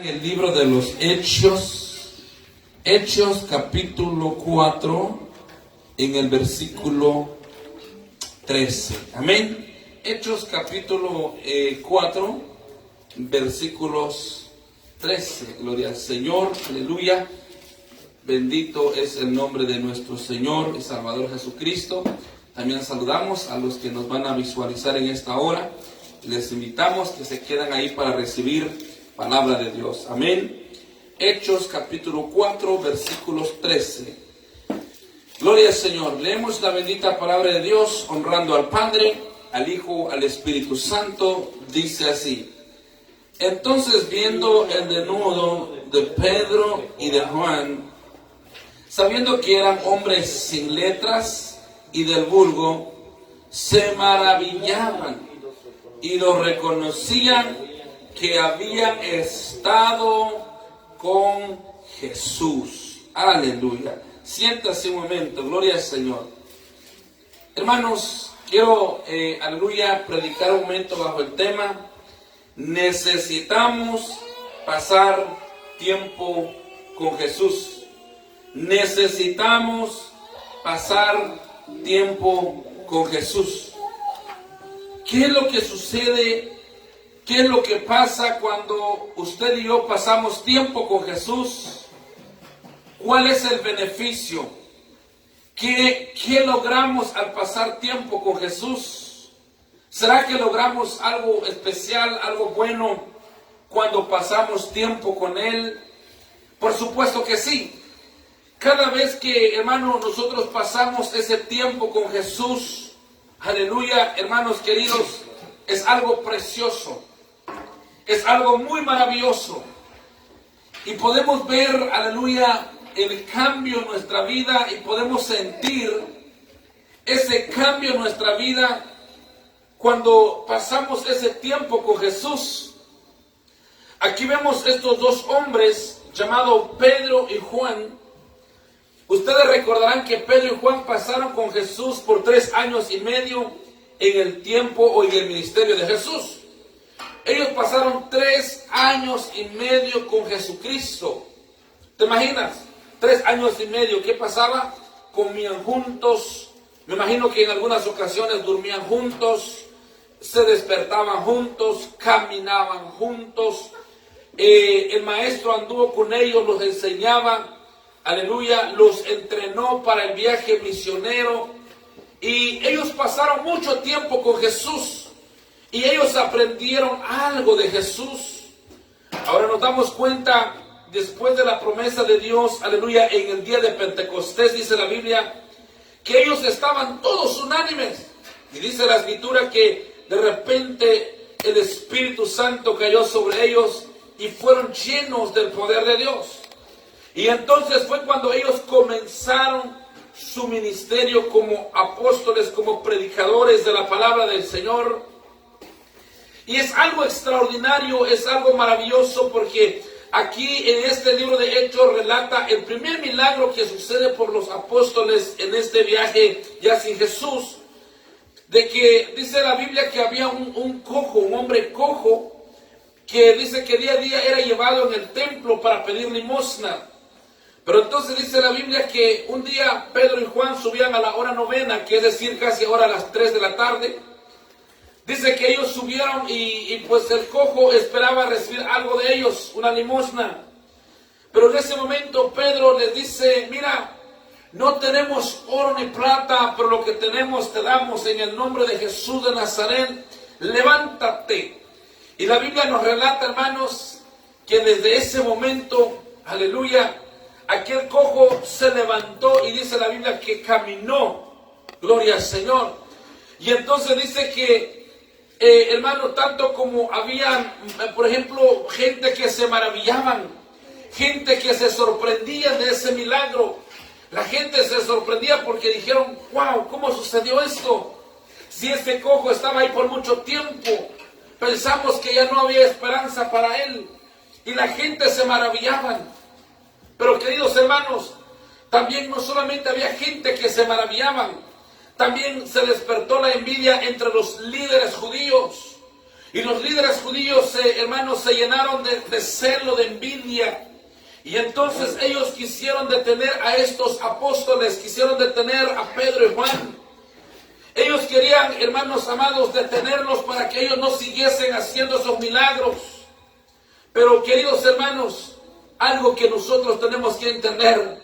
En el libro de los Hechos capítulo 4, en el versículo 13. Amén. Hechos capítulo 4, versículos 13. Gloria al Señor, aleluya. Bendito es el nombre de nuestro Señor y Salvador Jesucristo. También saludamos a los que nos van a visualizar en esta hora. Les invitamos que se queden ahí para recibir palabra de Dios. Amén. Hechos capítulo 4, versículos 13. Gloria al Señor. Leemos la bendita palabra de Dios, honrando al Padre, al Hijo, al Espíritu Santo. Dice así: entonces, viendo el desnudo de Pedro y de Juan, sabiendo que eran hombres sin letras y del vulgo, se maravillaban y los reconocían que habían estado con Jesús. Aleluya. Siéntase un momento. Gloria al Señor. Hermanos, quiero, aleluya, predicar un momento bajo el tema: necesitamos pasar tiempo con Jesús. Necesitamos pasar tiempo con Jesús. ¿Qué es lo que sucede? ¿Qué es lo que pasa cuando usted y yo pasamos tiempo con Jesús? ¿Cuál es el beneficio? ¿Qué logramos al pasar tiempo con Jesús? ¿Será que logramos algo especial, algo bueno cuando pasamos tiempo con Él? Por supuesto que sí. Cada vez que, hermano, nosotros pasamos ese tiempo con Jesús, aleluya, hermanos queridos, es algo precioso. Es algo muy maravilloso. Y podemos ver, aleluya, el cambio en nuestra vida y podemos sentir ese cambio en nuestra vida cuando pasamos ese tiempo con Jesús. Aquí vemos estos dos hombres llamados Pedro y Juan. Ustedes recordarán que Pedro y Juan pasaron con Jesús por 3 años y medio en el tiempo o en el ministerio de Jesús. Ellos pasaron 3 años y medio con Jesucristo. ¿Te imaginas? 3 años y medio. ¿Qué pasaba? Comían juntos. Me imagino que en algunas ocasiones dormían juntos. Se despertaban juntos. Caminaban juntos. El maestro anduvo con ellos, los enseñaba. Aleluya. Los entrenó para el viaje misionero. Y ellos pasaron mucho tiempo con Jesús. Y ellos aprendieron algo de Jesús. Ahora nos damos cuenta, después de la promesa de Dios, aleluya, en el día de Pentecostés, dice la Biblia, que ellos estaban todos unánimes. Y dice la Escritura que de repente el Espíritu Santo cayó sobre ellos y fueron llenos del poder de Dios. Y entonces fue cuando ellos comenzaron su ministerio como apóstoles, como predicadores de la palabra del Señor. Y es algo extraordinario, es algo maravilloso, porque aquí en este libro de Hechos relata el primer milagro que sucede por los apóstoles en este viaje ya sin Jesús. De que dice la Biblia que había un cojo, un hombre cojo, que dice que día a día era llevado en el templo para pedir limosna. Pero entonces dice la Biblia que un día Pedro y Juan subían a la hora novena, que es decir, casi ahora a las 3 de la tarde. Dice que ellos subieron y pues el cojo esperaba recibir algo de ellos, una limosna. Pero en ese momento Pedro les dice: mira, no tenemos oro ni plata, pero lo que tenemos te damos en el nombre de Jesús de Nazaret. Levántate. Y la Biblia nos relata, hermanos, que desde ese momento, aleluya, aquel cojo se levantó y dice la Biblia que caminó. Gloria al Señor. Y entonces dice que hermano, tanto como había, por ejemplo, gente que se maravillaban, gente que se sorprendía de ese milagro. La gente se sorprendía porque dijeron: wow, ¿cómo sucedió esto? Si ese cojo estaba ahí por mucho tiempo, pensamos que ya no había esperanza para él. Y la gente se maravillaban. Pero queridos hermanos, también no solamente había gente que se maravillaban, también se despertó la envidia entre los líderes judíos. Y los líderes judíos, hermanos, se llenaron de celo, de envidia. Y entonces ellos quisieron detener a estos apóstoles, quisieron detener a Pedro y Juan. Ellos querían, hermanos amados, detenerlos para que ellos no siguiesen haciendo esos milagros. Pero, queridos hermanos, algo que nosotros tenemos que entender,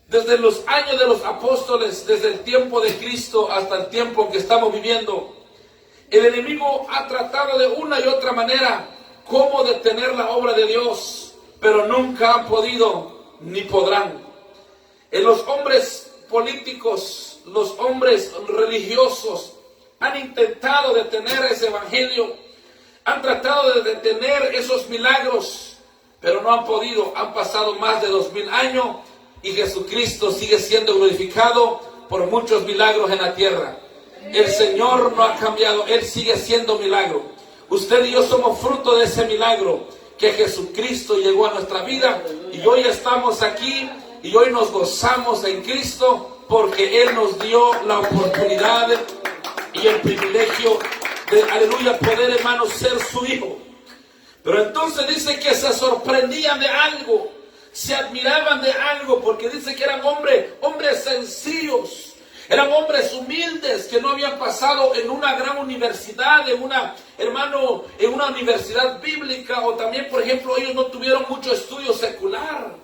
desde los años de los apóstoles, desde el tiempo de Cristo hasta el tiempo que estamos viviendo, el enemigo ha tratado de una y otra manera cómo detener la obra de Dios, pero nunca han podido ni podrán. En los hombres políticos, los hombres religiosos han intentado detener ese evangelio, han tratado de detener esos milagros, pero no han podido. Han pasado más de 2000 años y Jesucristo sigue siendo glorificado por muchos milagros en la tierra. El Señor no ha cambiado, Él sigue siendo milagro. Usted y yo somos fruto de ese milagro, que Jesucristo llegó a nuestra vida y hoy estamos aquí y hoy nos gozamos en Cristo porque Él nos dio la oportunidad y el privilegio de, aleluya, poder, hermanos, ser su hijo. Pero entonces dice que se sorprendían de algo, se admiraban de algo, porque dice que eran hombres sencillos. Eran hombres humildes que no habían pasado en una gran universidad, en una universidad bíblica, o también, por ejemplo, ellos no tuvieron mucho estudio secular.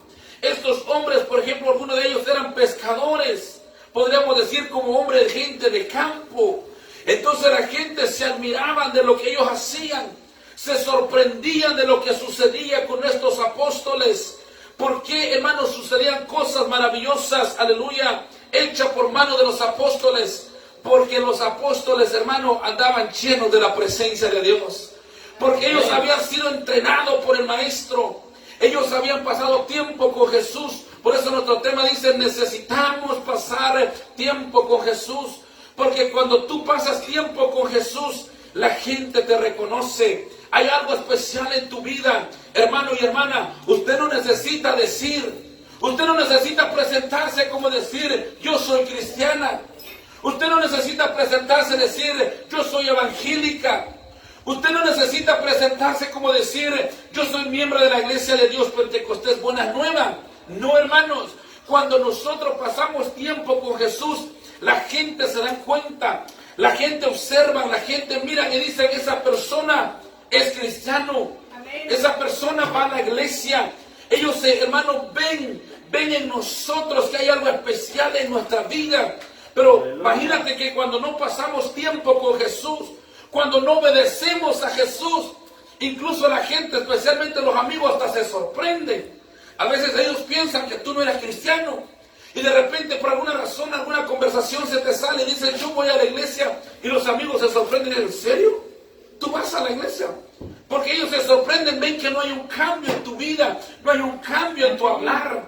Estos hombres, por ejemplo, algunos de ellos eran pescadores, podríamos decir como hombres, gente de campo. Entonces la gente se admiraban de lo que ellos hacían, se sorprendían de lo que sucedía con estos apóstoles. ¿Por qué, hermanos, sucedían cosas maravillosas, aleluya, hechas por mano de los apóstoles? Porque los apóstoles, hermanos, andaban llenos de la presencia de Dios. Porque ellos habían sido entrenados por el Maestro. Ellos habían pasado tiempo con Jesús. Por eso nuestro tema dice, necesitamos pasar tiempo con Jesús. Porque cuando tú pasas tiempo con Jesús, la gente te reconoce. Hay algo especial en tu vida, hermano y hermana. Usted no necesita decir, usted no necesita presentarse como decir, yo soy cristiana. Usted no necesita presentarse y decir, yo soy evangélica. Usted no necesita presentarse como decir, yo soy miembro de la Iglesia de Dios Pentecostés Buenas Nuevas. No, hermanos, cuando nosotros pasamos tiempo con Jesús, la gente se da cuenta, la gente observa, la gente mira y dice, esa persona es cristiano, esa persona va a la iglesia. Ellos, hermanos, ven en nosotros que hay algo especial en nuestra vida. Pero imagínate que cuando no pasamos tiempo con Jesús, cuando no obedecemos a Jesús, incluso la gente, especialmente los amigos, hasta se sorprenden. A veces ellos piensan que tú no eres cristiano y de repente por alguna razón, alguna conversación se te sale y dices, yo voy a la iglesia, y los amigos se sorprenden. ¿En serio? ¿Tú vas a la iglesia? Porque ellos se sorprenden, ven que no hay un cambio en tu vida, no hay un cambio en tu hablar,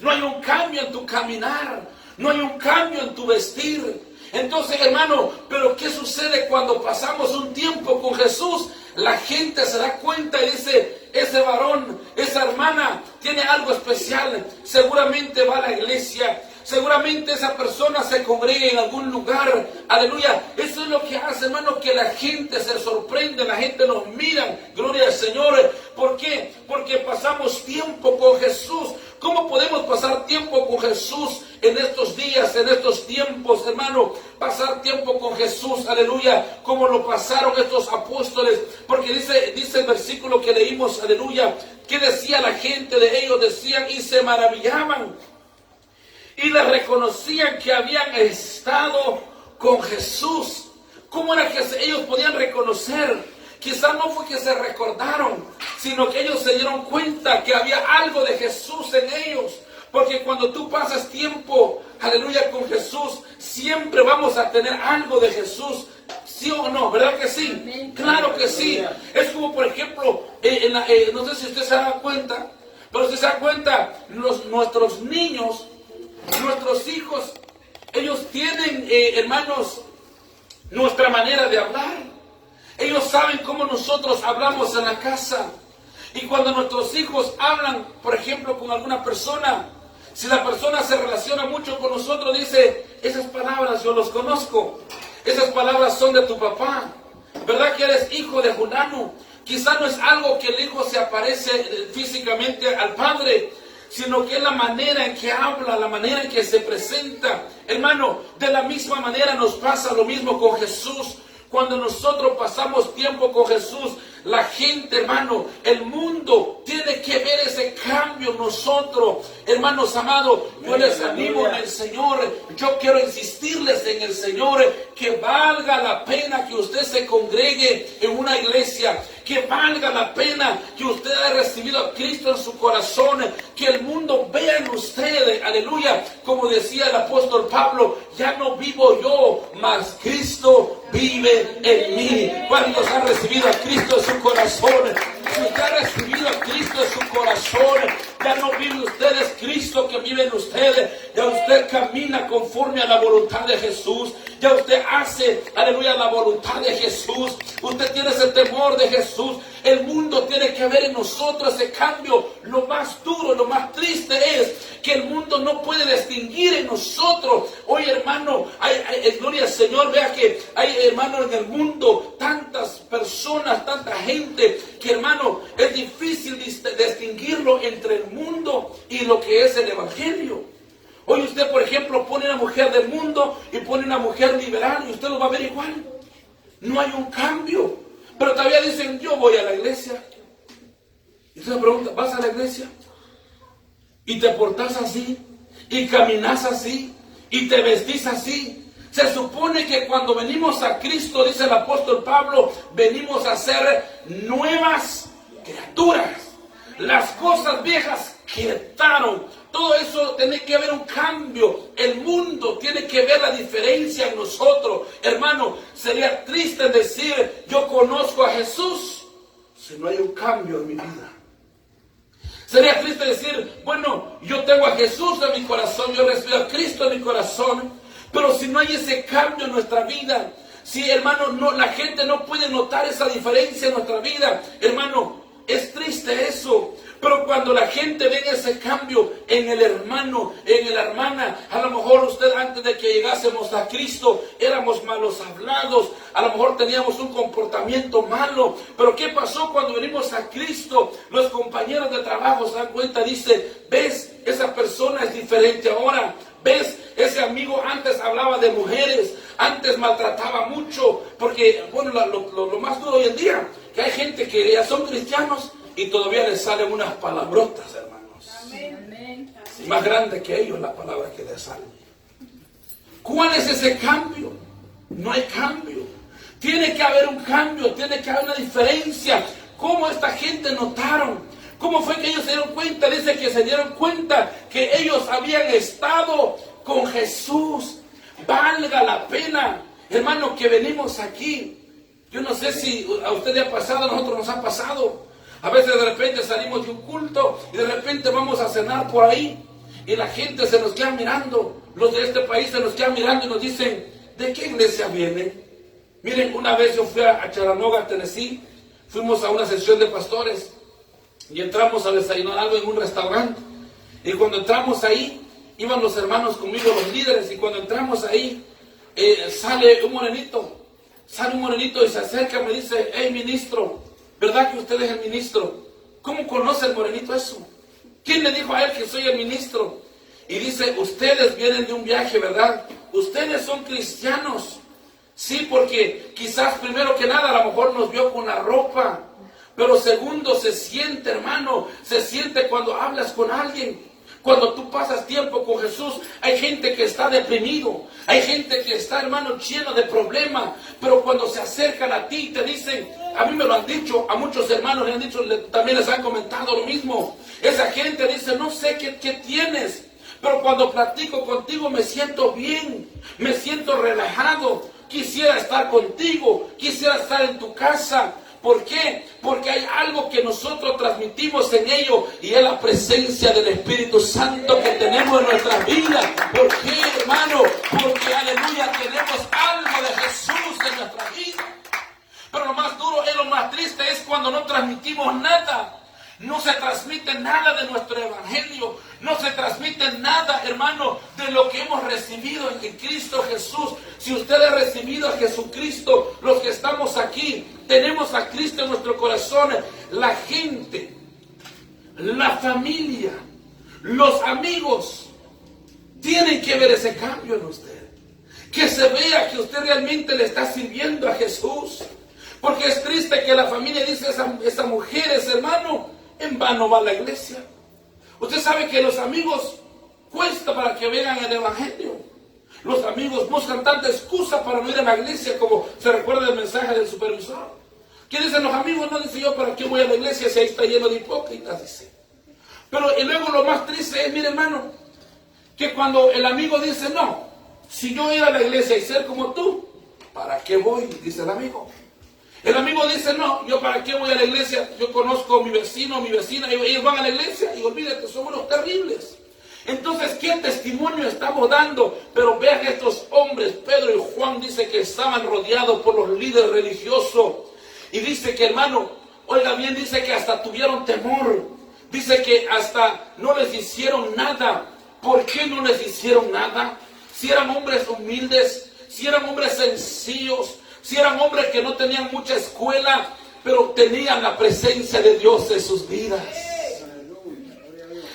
no hay un cambio en tu caminar, no hay un cambio en tu vestir. Entonces, hermano, pero ¿qué sucede cuando pasamos un tiempo con Jesús? La gente se da cuenta y dice, ese varón, esa hermana tiene algo especial, seguramente va a la iglesia. Seguramente esa persona se congrega en algún lugar. Aleluya. Eso es lo que hace, hermano, que la gente se sorprende, la gente nos mira. Gloria al Señor. ¿Por qué? Porque pasamos tiempo con Jesús. ¿Cómo podemos pasar tiempo con Jesús en estos días, en estos tiempos, hermano? Pasar tiempo con Jesús, aleluya, como lo pasaron estos apóstoles. Porque dice el versículo que leímos, aleluya, ¿qué decía la gente de ellos? Decían y se maravillaban. Y les reconocían que habían estado con Jesús. ¿Cómo era que ellos podían reconocer? Quizás no fue que se recordaron, sino que ellos se dieron cuenta que había algo de Jesús en ellos. Porque cuando tú pasas tiempo, aleluya, con Jesús, siempre vamos a tener algo de Jesús. ¿Sí o no? ¿Verdad que sí? Amén. Claro que sí. Es como, por ejemplo, no sé si usted se da cuenta, pero si se da cuenta, nuestros niños, nuestros hijos, ellos tienen, hermanos, nuestra manera de hablar. Ellos saben cómo nosotros hablamos en la casa. Y cuando nuestros hijos hablan, por ejemplo, con alguna persona, si la persona se relaciona mucho con nosotros, dice, esas palabras yo los conozco. Esas palabras son de tu papá. ¿verdad que eres hijo de fulano? Quizás no es algo que el hijo se aparece físicamente al padre, sino que es la manera en que habla, la manera en que se presenta. Hermano, de la misma manera nos pasa lo mismo con Jesús. Cuando nosotros pasamos tiempo con Jesús, la gente, hermano, el mundo tiene que ver ese cambio en nosotros. Hermanos amados, yo les animo en el Señor. Yo quiero insistirles en el Señor que valga la pena que usted se congregue en una iglesia, que valga la pena que usted haya recibido a Cristo en su corazón, que el mundo vea en usted, aleluya, como decía el apóstol Pablo, ya no vivo yo, mas Cristo vive en mí. ¿Cuántos han recibido a Cristo en su corazón? Si usted ha recibido a Cristo en su corazón, ya no vive usted, es Cristo que vive en usted. Ya usted camina conforme a la voluntad de Jesús. Ya usted hace, aleluya, la voluntad de Jesús. Usted tiene ese temor de Jesús. El mundo tiene que ver en nosotros ese cambio. Lo más duro, lo más triste es que el mundo no puede distinguir en nosotros. Oye, hermano, gloria al Señor, vea que hay, hermano, en el mundo tantas personas, tanta gente, que, hermano, es difícil distinguirlo entre el mundo y lo que es el Evangelio. Hoy usted, por ejemplo, pone una mujer del mundo y pone una mujer liberal y usted lo va a ver igual. No hay un cambio. Pero todavía dicen, yo voy a la iglesia. Y usted me pregunta, ¿vas a la iglesia? Y te portas así, y caminas así, y te vestís así. Se supone que cuando venimos a Cristo, dice el apóstol Pablo, venimos a ser nuevas criaturas. Las cosas viejas quitaron. Todo eso tiene que haber un cambio. El mundo tiene que ver la diferencia en nosotros. Hermano, sería triste decir, yo conozco a Jesús, si no hay un cambio en mi vida. Sería triste decir, bueno, yo tengo a Jesús en mi corazón, yo recibo a Cristo en mi corazón, pero si no hay ese cambio en nuestra vida, si, hermano, no, la gente no puede notar esa diferencia en nuestra vida, hermano, es triste eso. Pero cuando la gente ve ese cambio en el hermano, en la hermana, a lo mejor usted antes de que llegásemos a Cristo éramos malos hablados, a lo mejor teníamos un comportamiento malo, pero ¿qué pasó cuando venimos a Cristo? Los compañeros de trabajo se dan cuenta, dice, ¿ves? Esa persona es diferente ahora. ¿Ves? Ese amigo antes hablaba de mujeres, antes maltrataba mucho, porque, bueno, lo más duro hoy en día, que hay gente que ya son cristianos y todavía les salen unas palabrotas, hermanos. Amén. Más grande que ellos la palabra que les salen. ¿Cuál es ese cambio? No hay cambio. Tiene que haber un cambio, tiene que haber una diferencia. ¿Cómo esta gente notaron? ¿Cómo fue que ellos se dieron cuenta? Dice que se dieron cuenta que ellos habían estado con Jesús. Valga la pena, hermano, que venimos aquí. Yo no sé si a usted le ha pasado, a nosotros nos ha pasado. A veces de repente salimos de un culto y de repente vamos a cenar por ahí y la gente se nos queda mirando. Los de este país se nos quedan mirando y nos dicen, ¿de qué iglesia vienen? Miren, una vez yo fui a Chattanooga, Tennessee, fuimos a una sesión de pastores y entramos a desayunar algo en un restaurante. Y cuando entramos ahí, iban los hermanos conmigo, los líderes, y cuando entramos ahí, sale un morenito y se acerca y me dice, hey ministro, ¿verdad que usted es el ministro? ¿Cómo conoce el morenito eso? ¿Quién le dijo a él que soy el ministro? Y dice, ustedes vienen de un viaje, ¿verdad? Ustedes son cristianos. Sí, porque quizás primero que nada a lo mejor nos vio con la ropa. Pero segundo, se siente, hermano, se siente cuando hablas con alguien. Cuando tú pasas tiempo con Jesús, hay gente que está deprimido, hay gente que está, hermano, lleno de problemas, pero cuando se acercan a ti te dicen, a mí me lo han dicho, a muchos hermanos le han dicho, también les han comentado lo mismo. Esa gente dice, no sé qué tienes, pero cuando platico contigo me siento bien, me siento relajado, quisiera estar contigo, quisiera estar en tu casa. ¿Por qué? Porque hay algo que nosotros transmitimos en ellos y es la presencia del Espíritu Santo que tenemos en nuestras vidas. ¿Por qué, hermano? Porque, aleluya, tenemos algo de Jesús en nuestra vida. Pero lo más duro, lo más triste es cuando no transmitimos nada. No se transmite nada de nuestro evangelio. No se transmite nada, hermano, de lo que hemos recibido en Cristo Jesús. Si usted ha recibido a Jesucristo, los que estamos aquí, tenemos a Cristo en nuestro corazón. La gente, la familia, los amigos, tienen que ver ese cambio en usted. Que se vea que usted realmente le está sirviendo a Jesús. Porque es triste que la familia dice, esa mujer, ese hermano, en vano va a la iglesia. Usted sabe que los amigos cuesta para que vean el evangelio. Los amigos buscan tanta excusa para no ir a la iglesia, como se recuerda el mensaje del supervisor. ¿Qué dicen los amigos? No, dice yo, ¿para qué voy a la iglesia si ahí está lleno de hipócritas? Dice. Pero y luego lo más triste es, mire hermano, que cuando el amigo dice, no, si yo ir a la iglesia y ser como tú, ¿para qué voy? Dice el amigo. El amigo dice, no, yo para qué voy a la iglesia, yo conozco a mi vecino, mi vecina, y ellos van a la iglesia, y olvídate, son unos terribles. Entonces, ¿qué testimonio estamos dando? Pero vean estos hombres, Pedro y Juan, dice que estaban rodeados por los líderes religiosos, y dice que, hermano, oiga bien, dice que hasta tuvieron temor, dice que hasta no les hicieron nada. ¿Por qué no les hicieron nada? Si eran hombres humildes, si eran hombres sencillos, si eran hombres que no tenían mucha escuela, pero tenían la presencia de Dios en sus vidas.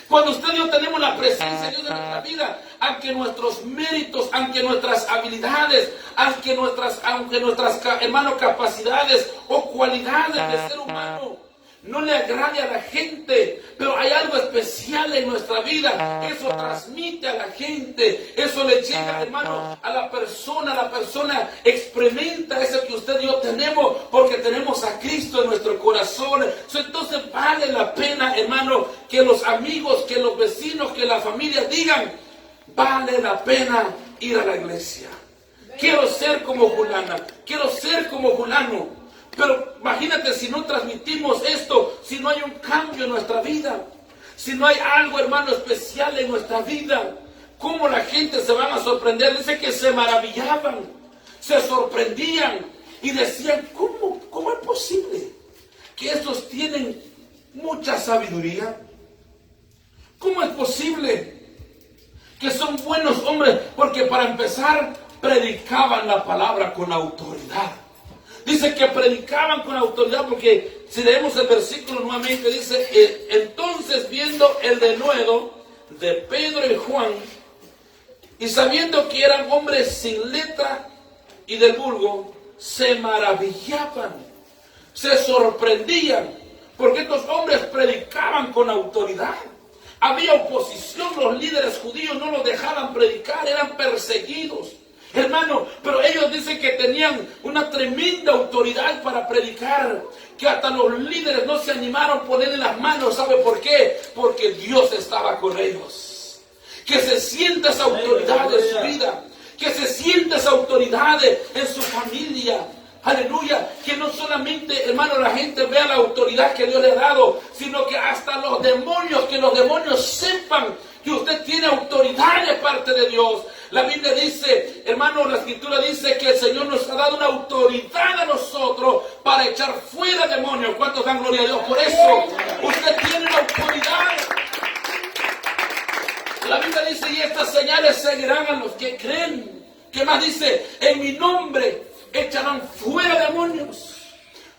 Cuando usted y yo tenemos la presencia de Dios en nuestra vida, aunque nuestros méritos, aunque nuestras habilidades, aunque nuestras hermano, capacidades o cualidades de ser humano no le agrade a la gente, pero hay algo especial en nuestra vida. Eso transmite a la gente, eso le llega, hermano, a la persona experimenta eso que usted y yo tenemos, porque tenemos a Cristo en nuestro corazón. Entonces vale la pena, hermano, que los amigos, que los vecinos, que la familia digan, vale la pena ir a la iglesia. Quiero ser como fulana, quiero ser como fulano. Pero imagínate si no transmitimos esto, si no hay un cambio en nuestra vida, si no hay algo, hermano, especial en nuestra vida, ¿cómo la gente se van a sorprender? Dice que se maravillaban, se sorprendían y decían, ¿cómo es posible que estos tienen mucha sabiduría? ¿Cómo es posible que son buenos hombres? Porque para empezar, predicaban la palabra con autoridad. Dice que predicaban con autoridad, porque si leemos el versículo nuevamente, dice, entonces viendo el denuedo de Pedro y Juan, y sabiendo que eran hombres sin letra y del vulgo, se maravillaban, se sorprendían, porque estos hombres predicaban con autoridad. Había oposición, los líderes judíos no los dejaban predicar, eran perseguidos. Hermano, pero ellos dicen que tenían una tremenda autoridad para predicar, que hasta los líderes no se animaron a ponerle las manos. ¿Sabe por qué? Porque Dios estaba con ellos. Que se sienta esa autoridad en su vida, que se sienta esa autoridad en su familia. Aleluya, que no solamente, hermano, la gente vea la autoridad que Dios le ha dado, sino que hasta los demonios, que los demonios sepan que usted tiene autoridad de parte de Dios. La Biblia dice, hermano, la Escritura dice que el Señor nos ha dado una autoridad a nosotros para echar fuera demonios. ¿Cuántos dan gloria a Dios por eso? Usted tiene la autoridad. La Biblia dice, y estas señales seguirán a los que creen. ¿Qué más dice? En mi nombre echarán fuera demonios.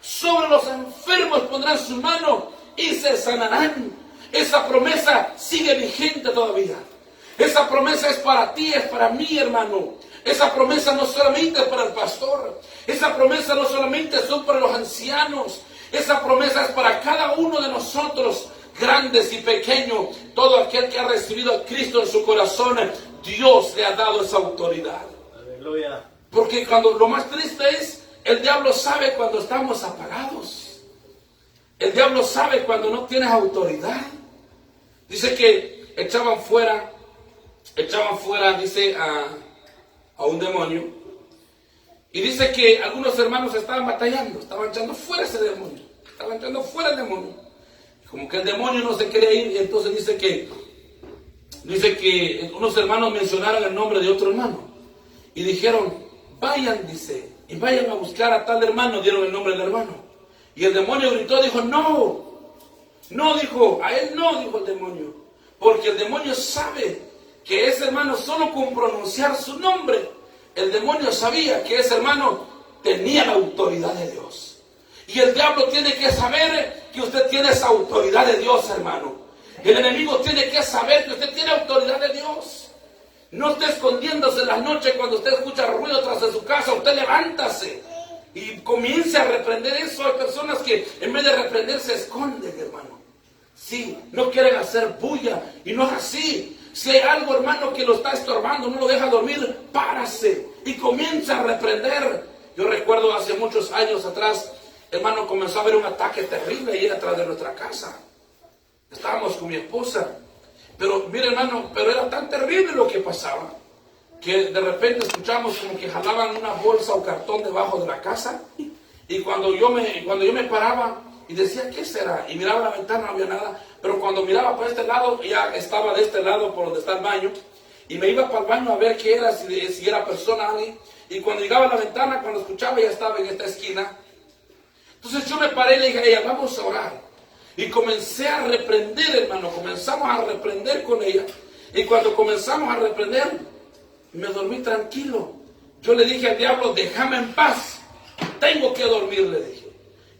Sobre los enfermos pondrán su mano y se sanarán. Esa promesa sigue vigente todavía. Esa promesa es para ti, es para mí, hermano. Esa promesa no solamente es para el pastor. Esa promesa no solamente son para los ancianos. Esa promesa es para cada uno de nosotros, grandes y pequeños. Todo aquel que ha recibido a Cristo en su corazón, Dios le ha dado esa autoridad. Aleluya. Porque cuando lo más triste es, el diablo sabe cuando estamos apagados. El diablo sabe cuando no tienes autoridad. Dice que echaban fuera, dice, a un demonio. Y dice que algunos hermanos estaban batallando, estaban echando fuera ese demonio. Estaban echando fuera el demonio. Como que el demonio no se quería ir, y entonces dice que unos hermanos mencionaron el nombre de otro hermano. Y dijeron, vayan, dice, y vayan a buscar a tal hermano, dieron el nombre del hermano. Y el demonio gritó, dijo, no, No, dijo, a él no, dijo el demonio. Porque el demonio sabe que ese hermano, solo con pronunciar su nombre, el demonio sabía que ese hermano tenía la autoridad de Dios. Y el diablo tiene que saber que usted tiene esa autoridad de Dios, hermano. El enemigo tiene que saber que usted tiene autoridad de Dios. No esté escondiéndose en las noches cuando usted escucha ruido tras de su casa. Usted levántase y comience a reprender eso. Hay personas que en vez de reprender se esconden, hermano. Sí, no quieren hacer bulla. Y no es así. Si hay algo, hermano, que lo está estorbando, no lo deja dormir, párase y comienza a reprender. Yo recuerdo hace muchos años atrás, hermano, comenzó a haber un ataque terrible ahí atrás de nuestra casa. Estábamos con mi esposa. Pero, mire, hermano, pero era tan terrible lo que pasaba, que de repente escuchamos como que jalaban una bolsa o cartón debajo de la casa. Y cuando yo me paraba y decía, ¿qué será? Y miraba la ventana, no había nada. Pero cuando miraba para este lado, ya estaba de este lado por donde está el baño. Y me iba para el baño a ver qué era, si era persona alguien. Y cuando llegaba a la ventana, cuando escuchaba, ya estaba en esta esquina. Entonces yo me paré y le dije a ella, vamos a orar. Y comencé a reprender, hermano. Comenzamos a reprender con ella. Y cuando comenzamos a reprender, me dormí tranquilo. Yo le dije al diablo, déjame en paz. Tengo que dormir, le dije.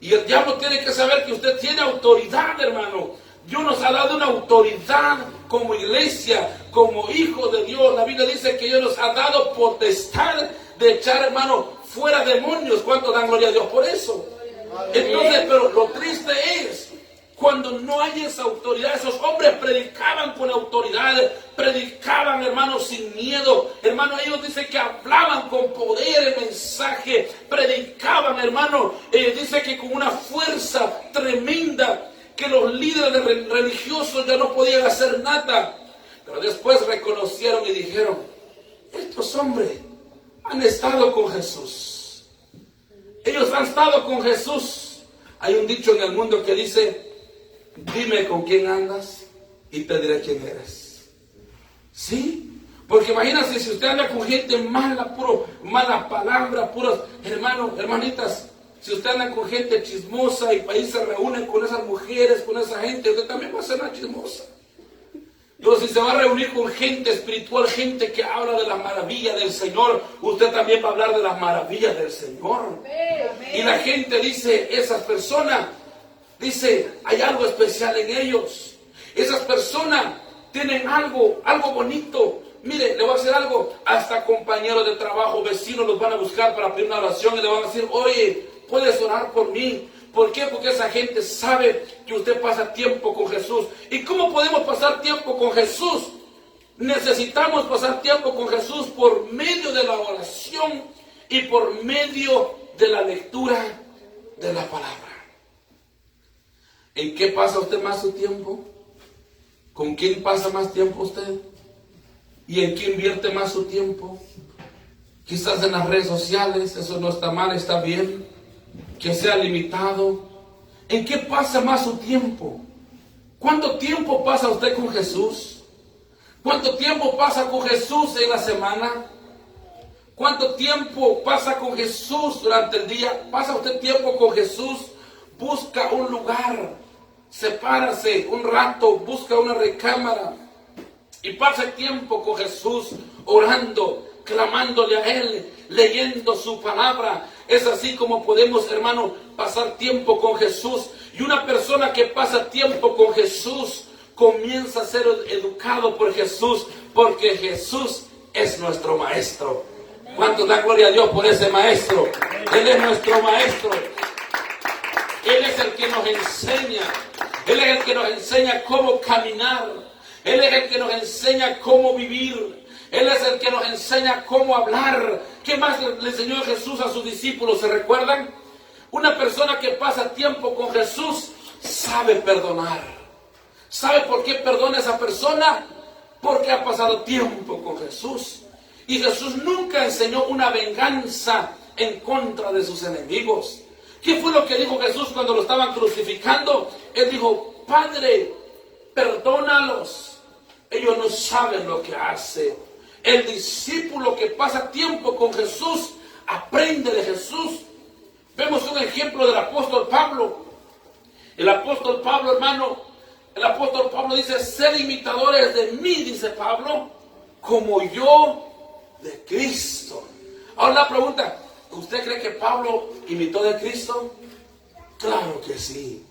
Y el diablo tiene que saber que usted tiene autoridad, hermano. Dios nos ha dado una autoridad como iglesia, como hijo de Dios. La Biblia dice que Dios nos ha dado potestad de echar, hermano, fuera demonios. ¿Cuánto dan gloria a Dios por eso? Entonces, pero lo triste es cuando no hay esa autoridad. Esos hombres predicaban con autoridad, predicaban, hermano, sin miedo. Hermano, ellos dicen que hablaban con poder el mensaje, predicaban, hermano, dice que con una fuerza tremenda, que los líderes religiosos ya no podían hacer nada. Pero después reconocieron y dijeron, estos hombres han estado con Jesús. Ellos han estado con Jesús. Hay un dicho en el mundo que dice, dime con quién andas y te diré quién eres. ¿Sí? Porque imagínense si usted anda con gente mala, puro malas palabras, puras, hermanos, hermanitas, si usted anda con gente chismosa y ahí se reúne con esas mujeres, con esa gente, usted también va a ser una chismosa. Pero si se va a reunir con gente espiritual, gente que habla de las maravillas del Señor, usted también va a hablar de las maravillas del Señor. Y la gente dice, esas personas, dice, hay algo especial en ellos. Esas personas tienen algo bonito. Mire, le voy a decir algo, hasta compañeros de trabajo, vecinos los van a buscar para pedir una oración y le van a decir, oye, ¿puedes orar por mí? ¿Por qué? Porque esa gente sabe que usted pasa tiempo con Jesús. ¿Y cómo podemos pasar tiempo con Jesús? Necesitamos pasar tiempo con Jesús por medio de la oración y por medio de la lectura de la palabra. ¿En qué pasa usted más su tiempo? ¿Con quién pasa más tiempo usted? ¿Y en qué invierte más su tiempo? Quizás en las redes sociales, eso no está mal, está bien. Que sea limitado. ¿En qué pasa más su tiempo? ¿Cuánto tiempo pasa usted con Jesús? ¿Cuánto tiempo pasa con Jesús en la semana? ¿Cuánto tiempo pasa con Jesús durante el día? ¿Pasa usted tiempo con Jesús? Busca un lugar, sepárase un rato, busca una recámara y pase tiempo con Jesús, orando, clamándole a Él, leyendo su palabra. Es así como podemos, hermano, pasar tiempo con Jesús. Y una persona que pasa tiempo con Jesús comienza a ser educado por Jesús, porque Jesús es nuestro maestro. ¿Cuántos dan gloria a Dios por ese maestro? Él es nuestro maestro. Él es el que nos enseña. Él es el que nos enseña cómo caminar. Él es el que nos enseña cómo vivir. Él es el que nos enseña cómo hablar. ¿Qué más le enseñó Jesús a sus discípulos? ¿Se recuerdan? Una persona que pasa tiempo con Jesús sabe perdonar. ¿Sabe por qué perdona a esa persona? Porque ha pasado tiempo con Jesús. Y Jesús nunca enseñó una venganza en contra de sus enemigos. ¿Qué fue lo que dijo Jesús cuando lo estaban crucificando? Él dijo, Padre, perdónalos. Ellos no saben lo que hacen. El discípulo que pasa tiempo con Jesús aprende de Jesús. Vemos un ejemplo del apóstol Pablo. El apóstol Pablo, hermano, el apóstol Pablo dice, ser imitadores de mí, dice Pablo, como yo de Cristo. Ahora la pregunta, ¿usted cree que Pablo imitó de Cristo? Claro que sí.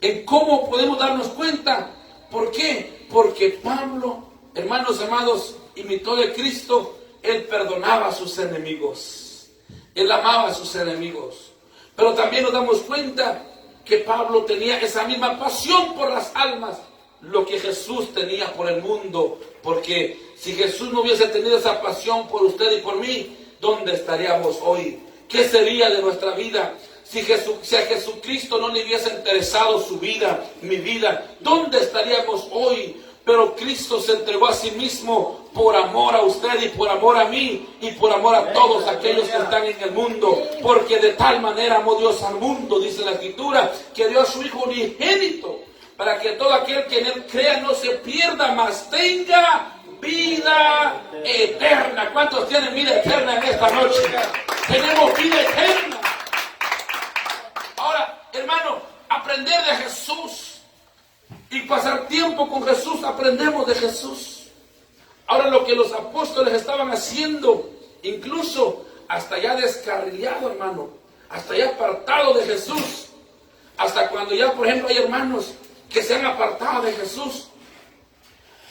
¿En cómo podemos darnos cuenta? ¿Por qué? Porque Pablo, hermanos amados, imitó de Cristo. Él perdonaba a sus enemigos. Él amaba a sus enemigos. Pero también nos damos cuenta que Pablo tenía esa misma pasión por las almas, lo que Jesús tenía por el mundo. Porque si Jesús no hubiese tenido esa pasión por usted y por mí, ¿dónde estaríamos hoy? ¿Qué sería de nuestra vida? Si a Jesucristo no le hubiese interesado su vida, mi vida, ¿dónde estaríamos hoy? Pero Cristo se entregó a sí mismo por amor a usted y por amor a mí y por amor a todos aquellos que están en el mundo. Porque de tal manera amó Dios al mundo, dice la Escritura, que dio a su Hijo unigénito, para que todo aquel que en Él crea no se pierda, mas tenga vida eterna. ¿Cuántos tienen vida eterna en esta noche? Tenemos vida eterna. Ahora, hermano, aprender de Jesús y pasar tiempo con Jesús, aprendemos de Jesús. Ahora, lo que los apóstoles estaban haciendo, incluso hasta ya descarriado, hermano, hasta ya apartado de Jesús, hasta cuando ya, por ejemplo, hay hermanos que se han apartado de Jesús.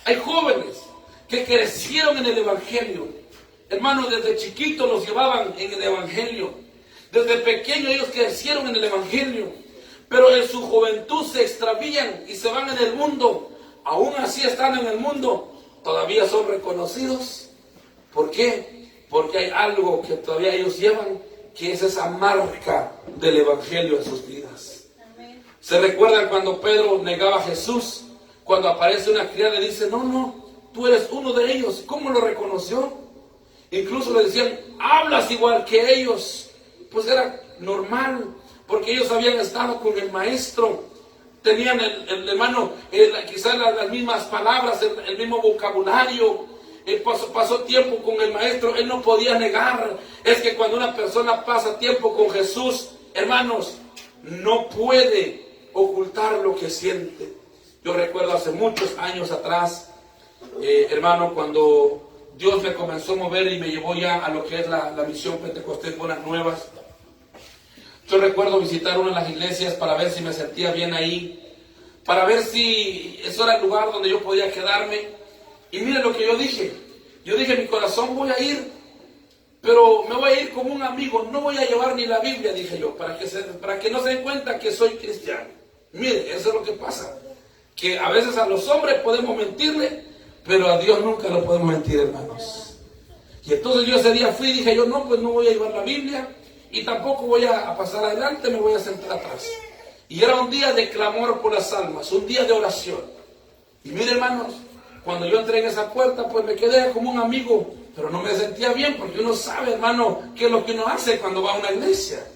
Hay jóvenes que crecieron en el Evangelio. Hermanos, desde chiquitos los llevaban en el Evangelio. Desde pequeños ellos crecieron en el Evangelio. Pero en su juventud se extravían y se van en el mundo. Aún así están en el mundo, todavía son reconocidos. ¿Por qué? Porque hay algo que todavía ellos llevan, que es esa marca del Evangelio en sus vidas. Amén. ¿Se recuerdan cuando Pedro negaba a Jesús? Cuando aparece una criada le dice, no, tú eres uno de ellos. ¿Cómo lo reconoció? Incluso le decían, hablas igual que ellos. Pues era normal, porque ellos habían estado con el maestro, tenían el hermano, quizás las mismas palabras, el mismo vocabulario. Pasó tiempo con el maestro, él no podía negar. Es que cuando una persona pasa tiempo con Jesús, hermanos, no puede ocultar lo que siente. Yo recuerdo hace muchos años atrás, hermano, cuando Dios me comenzó a mover y me llevó ya a lo que es la misión Pentecostés Buenas Nuevas. Yo recuerdo visitar una de las iglesias para ver si me sentía bien ahí, para ver si eso era el lugar donde yo podía quedarme. Y mire lo que yo dije. Yo dije en mi corazón, voy a ir, pero me voy a ir como un amigo, no voy a llevar ni la Biblia, dije yo, para que no se den cuenta que soy cristiano. Mire, eso es lo que pasa, que a veces a los hombres podemos mentirle, pero a Dios nunca lo podemos mentir, hermanos. Y entonces yo ese día fui y dije yo, no, pues no voy a llevar la Biblia, y tampoco voy a pasar adelante, me voy a sentar atrás. Y era un día de clamor por las almas, un día de oración. Y mire, hermanos, cuando yo entré en esa puerta, pues me quedé como un amigo, pero no me sentía bien, porque uno sabe, hermano, qué es lo que uno hace cuando va a una iglesia.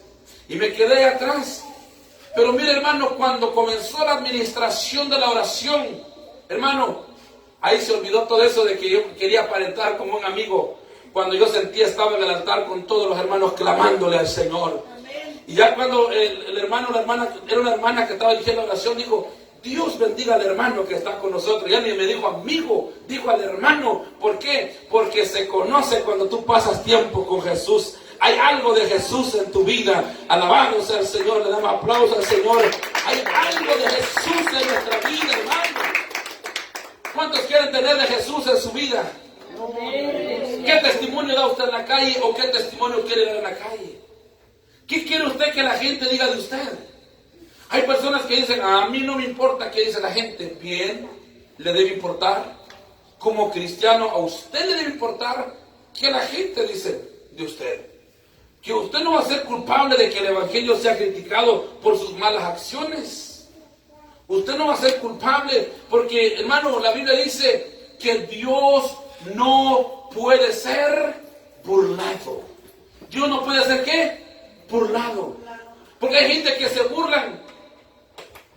Y me quedé atrás. Pero mire, hermano, cuando comenzó la administración de la oración, hermano, ahí se olvidó todo eso de que yo quería aparentar como un amigo. Cuando yo sentía, estaba en el altar con todos los hermanos clamándole al Señor. Amén. Y ya cuando el hermano, la hermana, era una hermana que estaba dirigiendo la oración, dijo, Dios bendiga al hermano que está con nosotros. Ya ni me dijo amigo, dijo al hermano. ¿Por qué? Porque se conoce cuando tú pasas tiempo con Jesús. Hay algo de Jesús en tu vida. Alabado sea el Señor, le damos aplausos al Señor. Hay algo de Jesús en nuestra vida, hermano. ¿Cuántos quieren tener de Jesús en su vida? ¿Qué testimonio da usted en la calle o qué testimonio quiere dar en la calle? ¿Qué quiere usted que la gente diga de usted? Hay personas que dicen, a mí no me importa qué dice la gente. Bien, le debe importar. Como cristiano, a usted le debe importar qué la gente dice de usted. Que usted no va a ser culpable de que el evangelio sea criticado por sus malas acciones. Usted no va a ser culpable porque, hermano, la Biblia dice que Dios no puede ser burlado. Dios no puede ser ¿qué? Burlado. Porque hay gente que se burlan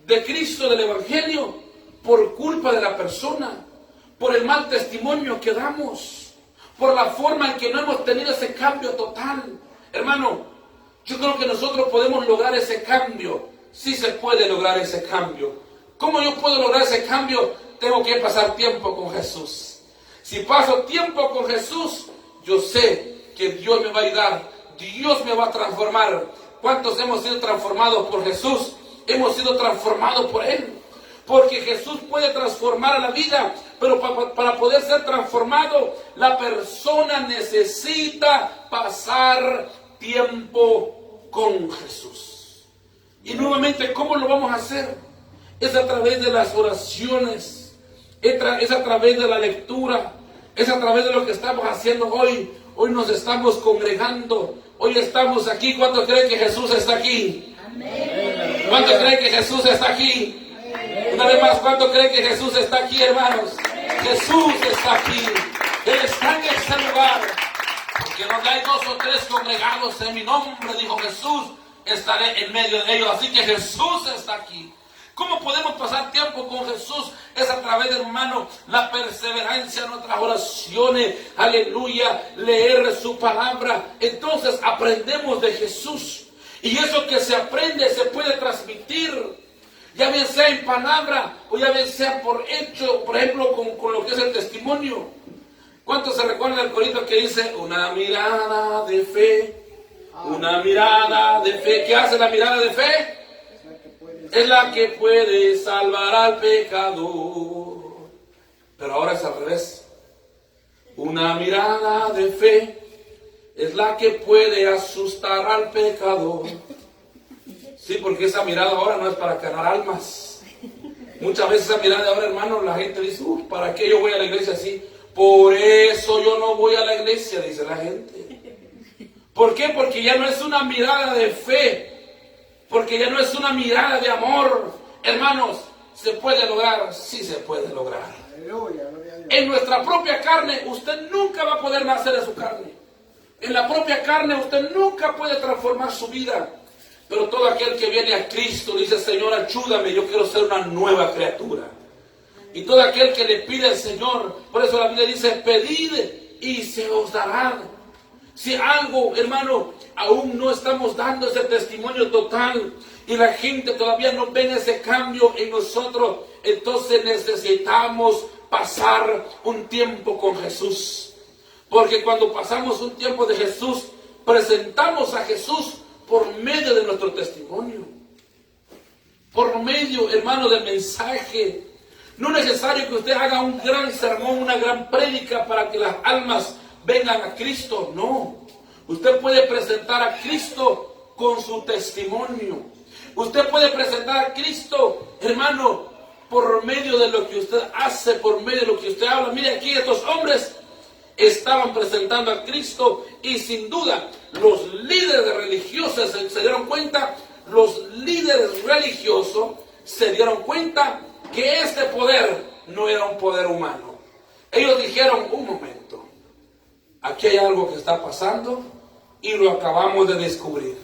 de Cristo, del evangelio, por culpa de la persona, por el mal testimonio que damos, por la forma en que no hemos tenido ese cambio total. Hermano, yo creo que nosotros podemos lograr ese cambio sí se puede lograr ese cambio. ¿Cómo yo puedo lograr ese cambio? Tengo que pasar tiempo con Jesús. Si paso tiempo con Jesús, yo sé que Dios me va a ayudar, Dios me va a transformar. ¿Cuántos hemos sido transformados por Jesús? Hemos sido transformados por Él. Porque Jesús puede transformar a la vida, pero para poder ser transformado, la persona necesita pasar tiempo con Jesús. Y nuevamente, ¿cómo lo vamos a hacer? Es a través de las oraciones, es a través de la lectura, es a través de lo que estamos haciendo hoy. Hoy nos estamos congregando, hoy estamos aquí. ¿Cuántos creen que Jesús está aquí? Amén. ¿Cuántos creen que Jesús está aquí? Una vez más, ¿cuánto creen que Jesús está aquí, hermanos? Jesús está aquí. Él está en este lugar. Porque donde hay 2 o 3 congregados en mi nombre, dijo Jesús, estaré en medio de ellos. Así que Jesús está aquí. ¿Cómo podemos pasar tiempo con Jesús? Es a través de, hermano, la perseverancia en nuestras oraciones. Aleluya. Leer su palabra. Entonces aprendemos de Jesús. Y eso que se aprende se puede transmitir. Ya bien sea en palabra o ya bien sea por hecho, por ejemplo, con lo que es el testimonio. ¿Cuántos se recuerdan del corito que dice una mirada de fe? Una mirada de fe. ¿Qué hace la mirada de fe? Es la que puede salvar al pecador. Pero ahora es al revés. Una mirada de fe es la que puede asustar al pecador. Sí, porque esa mirada ahora no es para ganar almas. Muchas veces esa mirada ahora, hermano, la gente dice, ¿para qué yo voy a la iglesia así? Por eso yo no voy a la iglesia, dice la gente. ¿Por qué? Porque ya no es una mirada de fe, porque ya no es una mirada de amor. Hermanos, ¿se puede lograr? Sí se puede lograr. En nuestra propia carne, usted nunca va a poder nacer de su carne. En la propia carne, usted nunca puede transformar su vida. Pero todo aquel que viene a Cristo dice, Señor, ayúdame, yo quiero ser una nueva criatura. Y todo aquel que le pide al Señor, por eso la Biblia dice, pedid y se os dará. Si algo, hermano, aún no estamos dando ese testimonio total y la gente todavía no ve ese cambio en nosotros, entonces necesitamos pasar un tiempo con Jesús. Porque cuando pasamos un tiempo de Jesús, presentamos a Jesús por medio de nuestro testimonio, por medio, hermano, del mensaje. No es necesario que usted haga un gran sermón, una gran prédica para que las almas vengan a Cristo. No, usted puede presentar a Cristo con su testimonio. Usted puede presentar a Cristo, hermano, por medio de lo que usted hace, por medio de lo que usted habla. Mire aquí, estos hombres estaban presentando a Cristo y sin duda los líderes religiosos se dieron cuenta, que este poder no era un poder humano. Ellos dijeron, un momento, aquí hay algo que está pasando y lo acabamos de descubrir.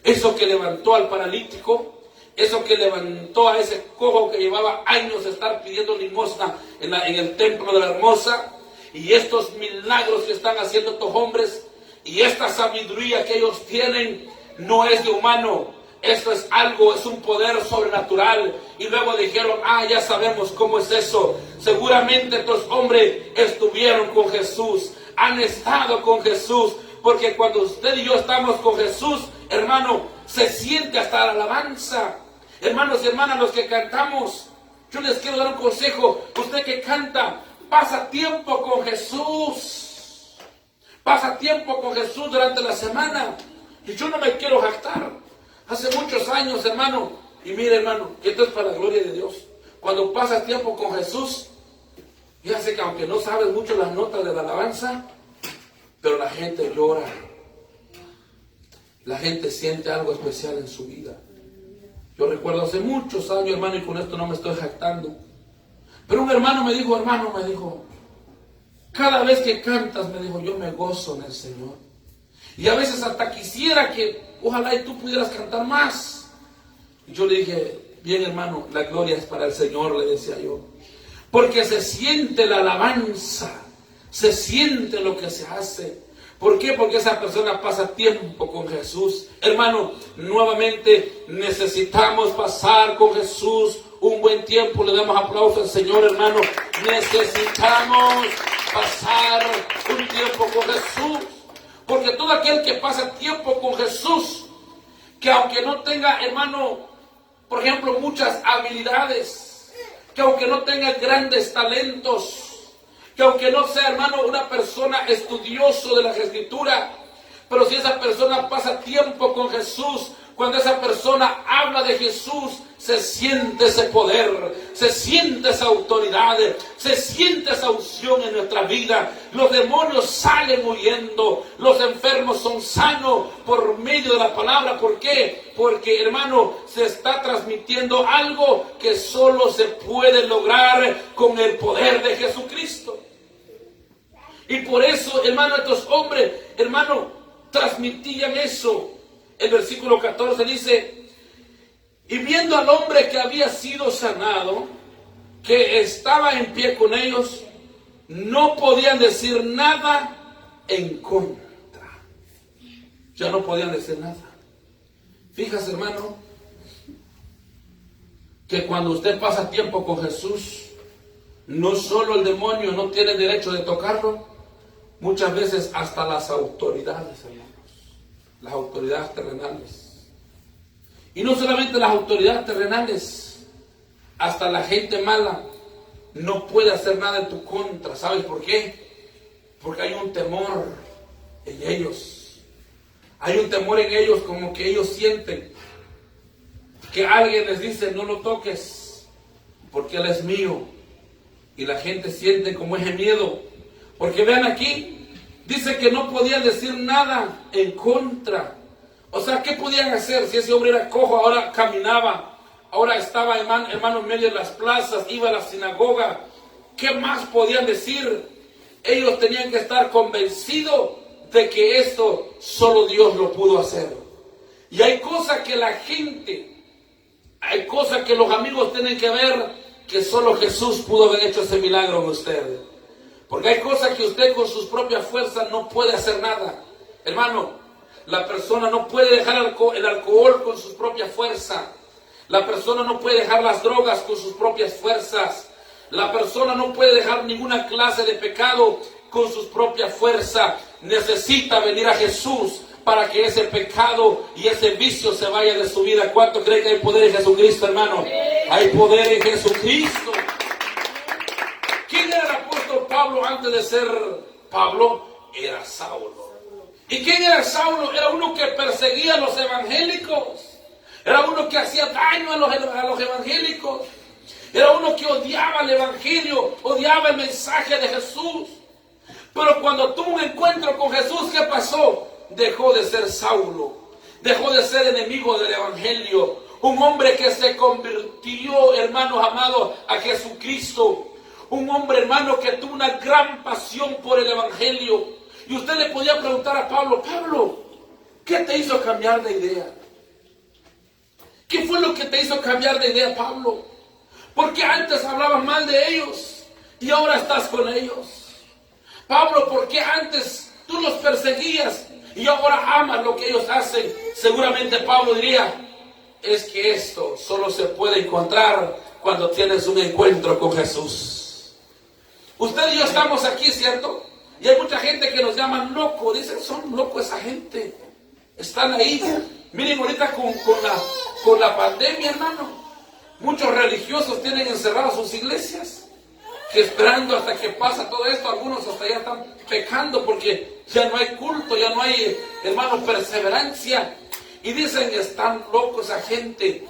Eso que levantó al paralítico, eso que levantó a ese cojo que llevaba años de estar pidiendo limosna en el templo de la Hermosa, y estos milagros que están haciendo estos hombres, y esta sabiduría que ellos tienen, no es de humano. Esto es algo, es un poder sobrenatural. Y luego dijeron, ya sabemos cómo es eso. Seguramente estos hombres estuvieron con Jesús, han estado con Jesús, porque cuando usted y yo estamos con Jesús, hermano, se siente hasta la alabanza. Hermanos y hermanas, los que cantamos, yo les quiero dar un consejo. Usted que canta, pasa tiempo con Jesús. Pasa tiempo con Jesús durante la semana. Y yo no me quiero jactar. Hace muchos años, hermano, y mire, hermano, que esto es para la gloria de Dios. Cuando pasas tiempo con Jesús, fíjate que aunque no sabes mucho las notas de la alabanza, pero la gente llora. La gente siente algo especial en su vida. Yo recuerdo hace muchos años, hermano, y con esto no me estoy jactando, pero un hermano me dijo, cada vez que cantas, me dijo, yo me gozo en el Señor. Y a veces hasta quisiera que, ojalá y tú pudieras cantar más. Y yo le dije, bien hermano, la gloria es para el Señor, le decía yo. Porque se siente la alabanza, se siente lo que se hace. ¿Por qué? Porque esa persona pasa tiempo con Jesús. Hermano, nuevamente necesitamos pasar con Jesús un buen tiempo. Le damos aplauso al Señor, hermano. Necesitamos pasar un tiempo con Jesús. Porque todo aquel que pasa tiempo con Jesús, que aunque no tenga, hermano, por ejemplo, muchas habilidades, que aunque no tenga grandes talentos, que aunque no sea, hermano, una persona estudioso de las Escrituras, pero si esa persona pasa tiempo con Jesús, cuando esa persona habla de Jesús, se siente ese poder, se siente esa autoridad, se siente esa unción en nuestra vida. Los demonios salen huyendo, los enfermos son sanos por medio de la palabra. ¿Por qué? Porque, hermano, se está transmitiendo algo que solo se puede lograr con el poder de Jesucristo. Y por eso, hermano, estos hombres, hermano, transmitían eso. El versículo 14 dice: y viendo al hombre que había sido sanado, que estaba en pie con ellos, no podían decir nada en contra. Ya no podían decir nada. Fíjese, hermano, que cuando usted pasa tiempo con Jesús, no solo el demonio no tiene derecho de tocarlo, muchas veces hasta las autoridades, hermanos, las autoridades terrenales. Y no solamente las autoridades terrenales, hasta la gente mala no puede hacer nada en tu contra. ¿Sabes por qué? Porque hay un temor en ellos. Hay un temor en ellos, como que ellos sienten que alguien les dice: no lo toques, porque él es mío. Y la gente siente como ese miedo. Porque vean aquí, dice que no podían decir nada en contra. O sea, ¿qué podían hacer? Si ese hombre era cojo, ahora caminaba, ahora estaba, hermano, en medio de las plazas, iba a la sinagoga. ¿Qué más podían decir? Ellos tenían que estar convencidos de que esto solo Dios lo pudo hacer. Y hay cosas que la gente, hay cosas que los amigos tienen que ver, que solo Jesús pudo haber hecho ese milagro en usted. Porque hay cosas que usted con sus propias fuerzas no puede hacer nada. Hermano, la persona no puede dejar el alcohol con sus propias fuerzas. La persona no puede dejar las drogas con sus propias fuerzas. La persona no puede dejar ninguna clase de pecado con sus propias fuerzas. Necesita venir a Jesús para que ese pecado y ese vicio se vaya de su vida. ¿Cuánto creen que hay poder en Jesucristo, hermano? Hay poder en Jesucristo. ¿Quién era el apóstol Pablo antes de ser Pablo? Era Saulo. ¿Y quién era Saulo? Era uno que perseguía a los evangélicos. Era uno que hacía daño a los evangélicos. Era uno que odiaba el evangelio, odiaba el mensaje de Jesús. Pero cuando tuvo un encuentro con Jesús, ¿qué pasó? Dejó de ser Saulo. Dejó de ser enemigo del evangelio. Un hombre que se convirtió, hermanos amados, a Jesucristo. Un hombre, hermano, que tuvo una gran pasión por el evangelio. Y usted le podía preguntar a Pablo: Pablo, ¿qué te hizo cambiar de idea? ¿Qué fue lo que te hizo cambiar de idea, Pablo? ¿Por qué antes hablabas mal de ellos y ahora estás con ellos? Pablo, ¿por qué antes tú los perseguías y ahora amas lo que ellos hacen? Seguramente Pablo diría: es que esto solo se puede encontrar cuando tienes un encuentro con Jesús. Usted y yo estamos aquí, ¿cierto? Y hay mucha gente que nos llaman locos. Dicen: son locos esa gente. Están ahí. Miren ahorita con la pandemia, hermano. Muchos religiosos tienen encerradas sus iglesias, que esperando hasta que pasa todo esto. Algunos hasta ya están pecando porque ya no hay culto, ya no hay, hermano, perseverancia. Y dicen: están locos esa gente.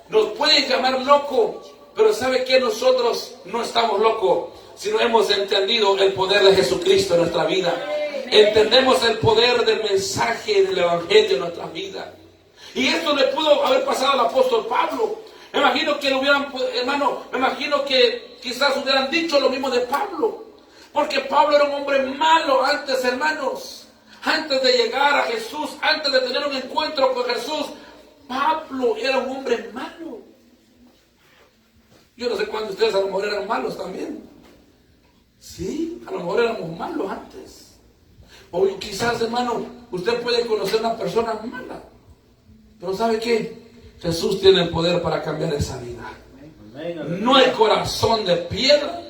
Nos pueden llamar locos, pero ¿sabe qué? Nosotros no estamos locos, sino hemos entendido el poder de Jesucristo en nuestra vida. Entendemos el poder del mensaje del evangelio en nuestra vida. Y esto le pudo haber pasado al apóstol Pablo. Me imagino que me imagino que quizás hubieran dicho lo mismo de Pablo. Porque Pablo era un hombre malo antes, hermanos. Antes de llegar a Jesús, antes de tener un encuentro con Jesús, Pablo era un hombre malo. Yo no sé cuántos de ustedes a lo mejor eran malos también. Sí, a lo mejor éramos malos antes. O quizás, hermano, usted puede conocer una persona mala, pero ¿sabe qué? Jesús tiene el poder para cambiar esa vida. No hay corazón de piedra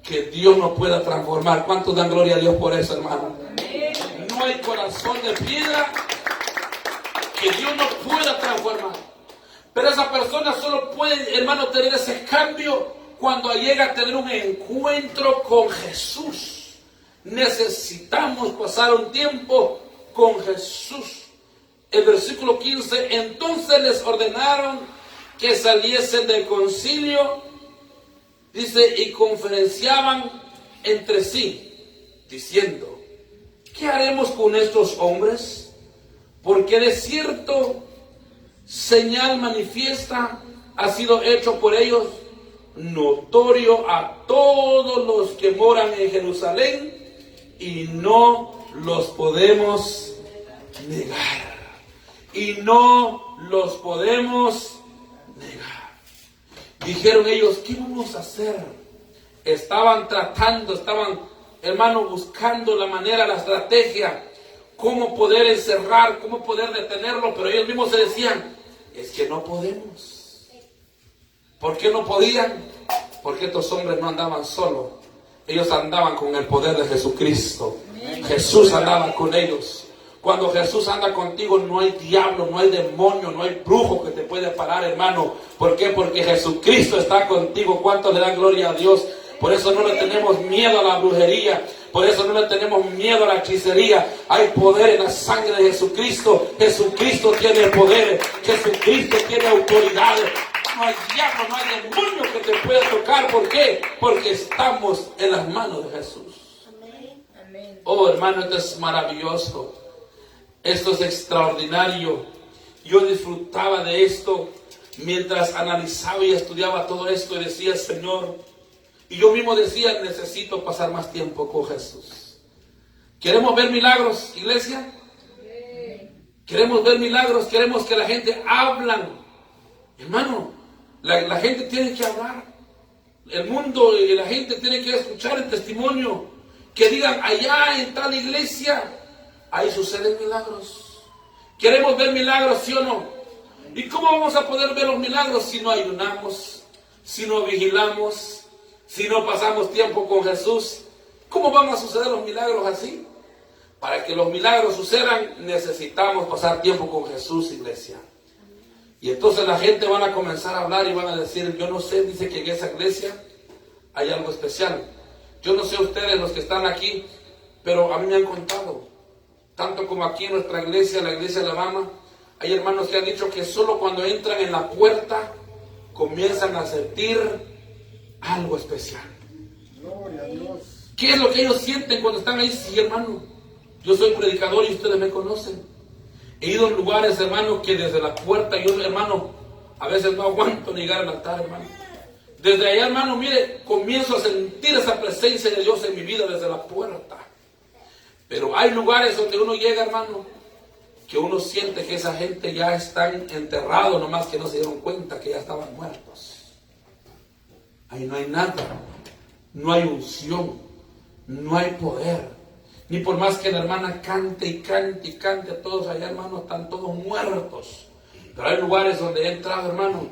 que Dios no pueda transformar. ¿Cuántos dan gloria a Dios por eso, hermano? No hay corazón de piedra que Dios no pueda transformar. Pero esa persona solo puede, hermano, tener ese cambio cuando llega a tener un encuentro con Jesús. Necesitamos pasar un tiempo con Jesús. El versículo 15, entonces les ordenaron que saliesen del concilio, dice, y conferenciaban entre sí, diciendo, ¿qué haremos con estos hombres? Porque de cierto señal manifiesta ha sido hecho por ellos, notorio a todos los que moran en Jerusalén, y no los podemos negar. Y no los podemos negar. Dijeron ellos, ¿qué vamos a hacer? Estaban tratando, hermano, buscando la manera, la estrategia, cómo poder encerrar, cómo poder detenerlo, pero ellos mismos se decían, es que no podemos. ¿Por qué no podían? Porque estos hombres no andaban solos, ellos andaban con el poder de Jesucristo. Jesús andaba con ellos. Cuando Jesús anda contigo, no hay diablo, no hay demonio, no hay brujo que te puede parar, hermano. ¿Por qué? Porque Jesucristo está contigo. ¿Cuánto le dan gloria a Dios? Por eso no le tenemos miedo a la brujería. Por eso no le tenemos miedo a la hechicería. Hay poder en la sangre de Jesucristo. Jesucristo tiene poder. Jesucristo tiene autoridad. No hay diablo, no hay demonio que te pueda tocar. ¿Por qué? Porque estamos en las manos de Jesús. Oh, hermano, esto es maravilloso. Esto es extraordinario. Yo disfrutaba de esto mientras analizaba y estudiaba todo esto y decía, Señor, y yo mismo decía, necesito pasar más tiempo con Jesús. ¿Queremos ver milagros, iglesia? ¿Queremos ver milagros? ¿Queremos que la gente hablan? Hermano, la gente tiene que hablar. El mundo y la gente tiene que escuchar el testimonio. Que digan, allá en tal iglesia ahí suceden milagros. ¿Queremos ver milagros, sí o no? ¿Y cómo vamos a poder ver los milagros si no ayunamos, si no vigilamos, si no pasamos tiempo con Jesús? ¿Cómo van a suceder los milagros así? Para que los milagros sucedan, necesitamos pasar tiempo con Jesús, iglesia. Y entonces la gente van a comenzar a hablar y van a decir, yo no sé, dice que en esa iglesia hay algo especial. Yo no sé ustedes los que están aquí, pero a mí me han contado. Tanto como aquí en nuestra iglesia, la iglesia de Alabama, hay hermanos que han dicho que solo cuando entran en la puerta comienzan a sentir algo especial. Gloria a Dios. ¿Qué es lo que ellos sienten cuando están ahí? Sí, hermano, yo soy predicador y ustedes me conocen. He ido en lugares, hermano, que desde la puerta yo, hermano, a veces no aguanto ni llegar al altar, hermano. Desde allá, hermano, mire, comienzo a sentir esa presencia de Dios en mi vida desde la puerta. Pero hay lugares donde uno llega, hermano, que uno siente que esa gente ya están enterrados, nomás que no se dieron cuenta que ya estaban muertos. Ahí no hay nada, no hay unción, no hay poder. Ni por más que la hermana cante y cante y cante, todos allá, hermano, están todos muertos. Pero hay lugares donde he entrado, hermano,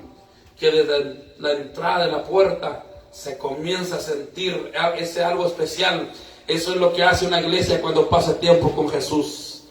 que desde la entrada de la puerta se comienza a sentir ese algo especial. Eso es lo que hace una iglesia cuando pasa tiempo con Jesús.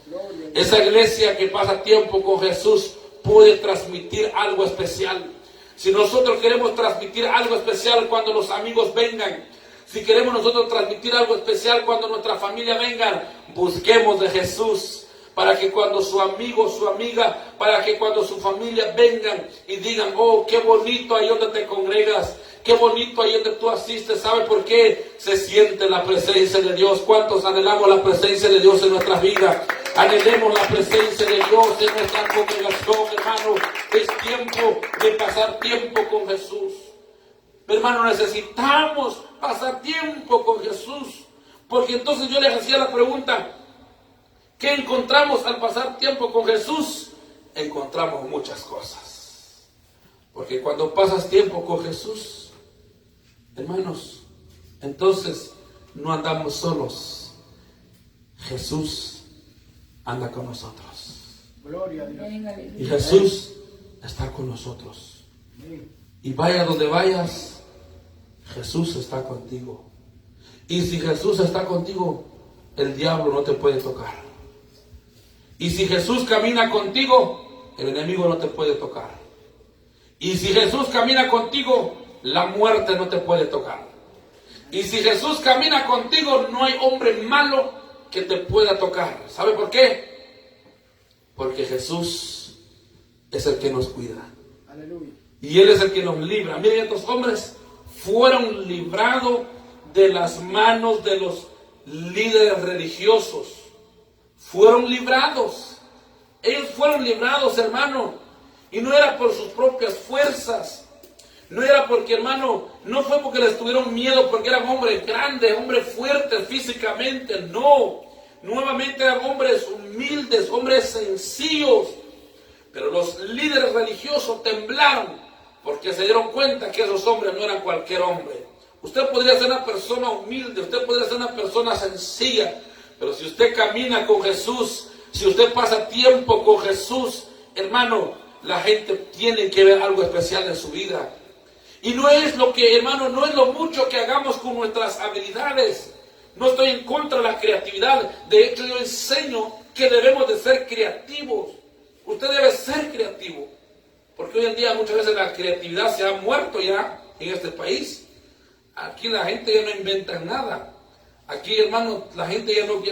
Esa iglesia que pasa tiempo con Jesús puede transmitir algo especial. Si nosotros queremos transmitir algo especial cuando los amigos vengan, si queremos nosotros transmitir algo especial cuando nuestra familia venga, busquemos de Jesús. Para que cuando su amigo, su amiga, para que cuando su familia vengan y digan, oh, qué bonito ahí donde te congregas, qué bonito ahí donde tú asistes. ¿Sabe por qué? Se siente la presencia de Dios. ¿Cuántos anhelamos la presencia de Dios en nuestras vidas? Anhelemos la presencia de Dios en nuestra congregación, hermano. Es tiempo de pasar tiempo con Jesús. Hermano, necesitamos pasar tiempo con Jesús. Porque entonces yo les hacía la pregunta, ¿qué encontramos al pasar tiempo con Jesús? Encontramos muchas cosas. Porque cuando pasas tiempo con Jesús, hermanos, entonces no andamos solos. Jesús anda con nosotros. Gloria a Dios. Y Jesús está con nosotros. Y vaya donde vayas, Jesús está contigo. Y si Jesús está contigo, el diablo no te puede tocar. Y si Jesús camina contigo, el enemigo no te puede tocar. Y si Jesús camina contigo, la muerte no te puede tocar. Y si Jesús camina contigo, no hay hombre malo que te pueda tocar. ¿Sabe por qué? Porque Jesús es el que nos cuida. Aleluya. Y Él es el que nos libra. Miren, estos hombres fueron librados de las manos de los líderes religiosos. Fueron librados. Ellos fueron librados, hermano. Y no era por sus propias fuerzas. No era porque, hermano, no fue porque les tuvieron miedo, porque eran hombres grandes, hombres fuertes físicamente. No. Nuevamente eran hombres humildes, hombres sencillos. Pero los líderes religiosos temblaron porque se dieron cuenta que esos hombres no eran cualquier hombre. Usted podría ser una persona humilde, usted podría ser una persona sencilla, pero si usted camina con Jesús, si usted pasa tiempo con Jesús, hermano, la gente tiene que ver algo especial en su vida. Y no es lo que, hermano, no es lo mucho que hagamos con nuestras habilidades. No estoy en contra de la creatividad. De hecho, yo enseño que debemos de ser creativos. Usted debe ser creativo. Porque hoy en día muchas veces la creatividad se ha muerto ya en este país. Aquí la gente ya no inventa nada. Aquí, hermano, la gente ya no,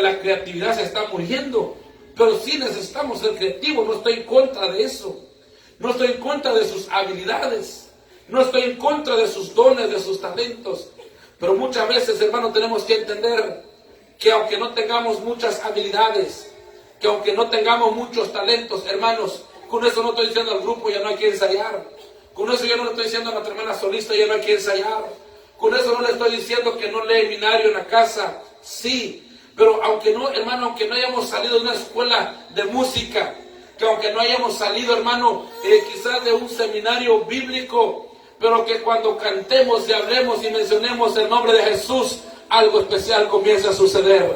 la creatividad se está muriendo. Pero sí necesitamos ser creativos. No estoy en contra de eso. No estoy en contra de sus habilidades. No estoy en contra de sus dones, de sus talentos. Pero muchas veces, hermano, tenemos que entender que aunque no tengamos muchas habilidades, que aunque no tengamos muchos talentos, hermanos, con eso no estoy diciendo al grupo ya no hay que ensayar. Con eso yo no le estoy diciendo a nuestra hermana solista ya no hay que ensayar. Con eso no le estoy diciendo que no lee binario en la casa. Sí, pero aunque no, hermano, aunque no hayamos salido de una escuela de música, que aunque no hayamos salido, hermano, quizás de un seminario bíblico, pero que cuando cantemos y hablemos y mencionemos el nombre de Jesús, algo especial comience a suceder.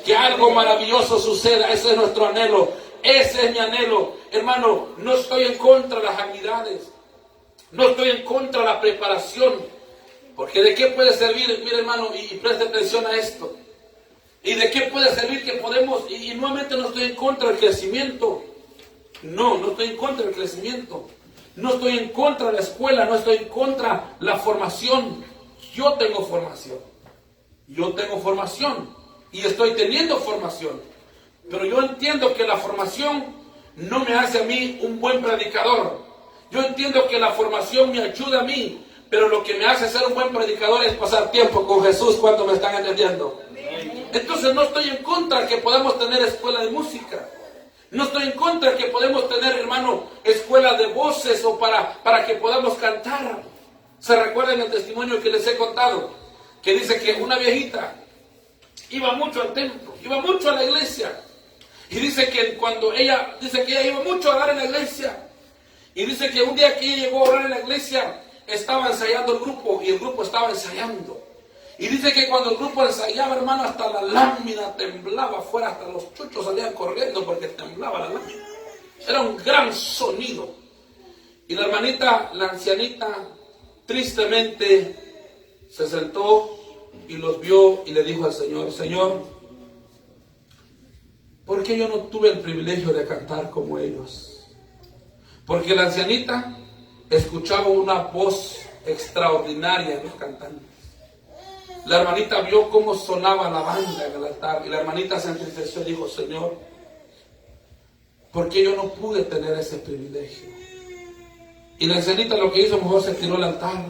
Que algo maravilloso suceda. Ese es nuestro anhelo. Ese es mi anhelo. Hermano, no estoy en contra de las habilidades. No estoy en contra de la preparación. Porque ¿de qué puede servir? Mire, hermano, y preste atención a esto. ¿Y de qué puede servir que podemos? Y nuevamente no estoy en contra del crecimiento. No estoy en contra del crecimiento. No estoy en contra de la escuela, no estoy en contra de la formación. Yo tengo formación. Yo tengo formación. Y estoy teniendo formación. Pero yo entiendo que la formación no me hace a mí un buen predicador. Yo entiendo que la formación me ayuda a mí. Pero lo que me hace ser un buen predicador es pasar tiempo con Jesús. ¿Cuánto me están entendiendo? Entonces no estoy en contra de que podamos tener escuela de música. No estoy en contra de que podemos tener, hermano, escuela de voces o para que podamos cantar. ¿Se recuerdan el testimonio que les he contado? Que dice que una viejita iba mucho al templo, iba mucho a la iglesia. Y dice que ella iba mucho a orar en la iglesia. Y dice que un día que ella llegó a orar en la iglesia, estaba ensayando el grupo y el grupo estaba ensayando. Y dice que cuando el grupo ensayaba, hermano, hasta la lámina temblaba afuera, hasta los chuchos salían corriendo porque temblaba la lámina. Era un gran sonido. Y la hermanita, la ancianita, tristemente se sentó y los vio y le dijo al Señor: Señor, ¿por qué yo no tuve el privilegio de cantar como ellos? Porque la ancianita escuchaba una voz extraordinaria en los cantantes. La hermanita vio cómo sonaba la banda en el altar y la hermanita se entristeció y dijo: Señor, ¿por qué yo no pude tener ese privilegio? Y la ancianita lo que hizo, mejor se tiró al altar.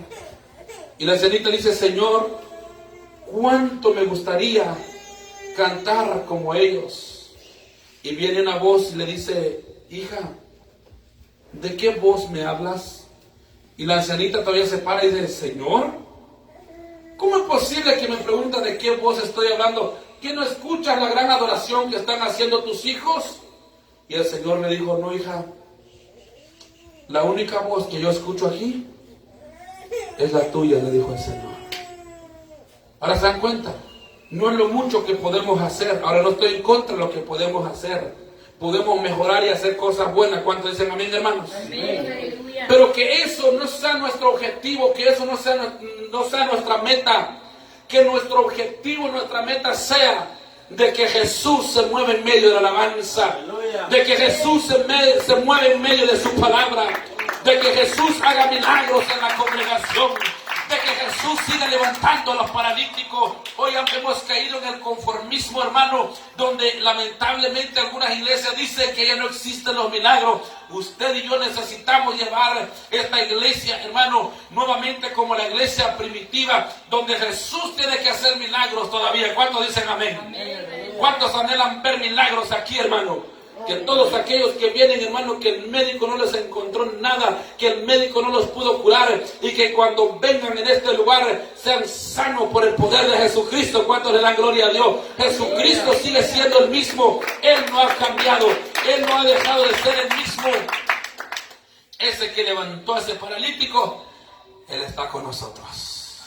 Y la ancianita dice: Señor, cuánto me gustaría cantar como ellos. Y viene una voz y le dice: hija, ¿de qué voz me hablas? Y la ancianita todavía se para y dice: Señor, ¿cómo es posible que me preguntas de qué voz estoy hablando? ¿Que no escuchas la gran adoración que están haciendo tus hijos? Y el Señor le dijo: no, hija, la única voz que yo escucho aquí es la tuya, le dijo el Señor. Ahora se dan cuenta, no es lo mucho que podemos hacer. Ahora no estoy en contra de lo que podemos hacer. Podemos mejorar y hacer cosas buenas. ¿Cuántos dicen amén, hermanos? Amén. Pero que eso no sea nuestro objetivo, que eso no sea nuestra meta. Que nuestro objetivo, nuestra meta sea de que Jesús se mueva en medio de la alabanza, de que Jesús se mueve en medio de su palabra, de que Jesús haga milagros en la congregación, de que Jesús siga levantando a los paralíticos. Hoy hemos caído en el conformismo, hermano, donde lamentablemente algunas iglesias dicen que ya no existen los milagros. Usted y yo necesitamos llevar esta iglesia, hermano, nuevamente como la iglesia primitiva, donde Jesús tiene que hacer milagros todavía. ¿Cuántos dicen amén? Amén. ¿Cuántos anhelan ver milagros aquí, hermano? Que todos aquellos que vienen, hermano, que el médico no les encontró nada, que el médico no los pudo curar, y que cuando vengan en este lugar sean sanos por el poder de Jesucristo. ¿Cuántos le dan gloria a Dios? Jesucristo sigue siendo el mismo. Él no ha cambiado. Él no ha dejado de ser el mismo. Ese que levantó a ese paralítico, Él está con nosotros.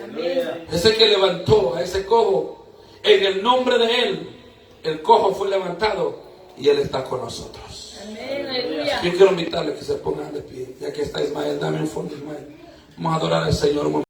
Amén. Ese que levantó a ese cojo, en el nombre de Él, el cojo fue levantado. Y Él está con nosotros. Amén. Aleluya. Yo quiero invitarles que se pongan de pie. Ya que está Ismael, dame un fondo, Ismael. Vamos a adorar al Señor un momento.